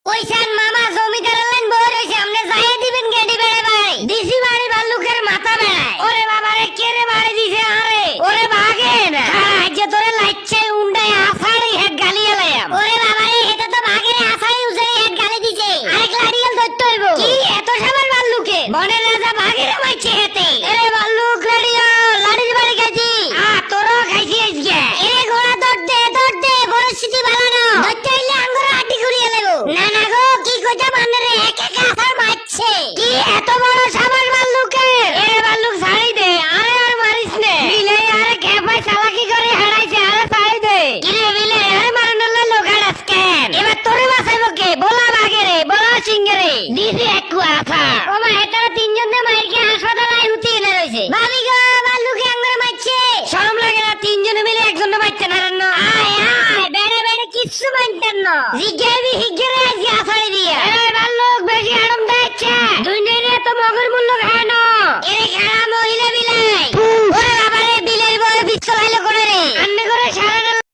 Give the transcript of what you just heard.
কইছেন মামা জমিদার লাইন বই রইছে আমনে যাইয়ে দিবেন গেডি বেড়ে ভাই দিছি বাড়ি ভাল্লুকের মাথা বেড়ায় ওরে বাবা রে কে রে বাড়ি দিছে আরে ওরে ভাগেন আজ তোরে লাইচ্ছে উন্ডায় আফারি হেড গালি এলাম ওরে বাবা রে এটা তো ভাগের আফারি উজরে হেড গালি দিছে আরেক লাড়িয়াল ধরতে হইব কি এত সাবার ভাল্লুকে বনের রাজা ভাগের মাইছে হেতে এরে ভাল্লুক লাড়িয়াল লাড়ির বাড়ি খাইছি তোরও খাইছি আজকে এরে ঘোড়া দৌড় দে পরিস্থিতি ভালো না ধরতে হইলে আঙ্গুর আটি ঘুরিয়ে লেবো না না গো কি কইতা মানে রে এক এক আফার মারছে কি এত বড় সাবার ভাল্লুকে এরে ভাল্লুক ছাড়ি দে আরে আর মারিস নে মিলে আরে খেপাই চালাকি করে হারাইছে আরে ছাড়ি দে কিরে মিলে আরে মারনলা লোকাল স্ক্যান এবার তোরে বাঁচাইবো কে বলা বাগেরে বলা সিংহেরে দিছি এক আফা ওমা এটার তিনজন দে মাইরকে হাসপাতালে হুতি এনে রইছে ভাবি গো ভাল্লুকে আঙ্গুর মারছে শরম লাগে না তিনজনে মিলে একজনে মারতে না আয় আয় বেড়ে বেড়ে কিচ্ছু মানতেন না জিজ্ঞাবি হিজ্ঞেরে আজকে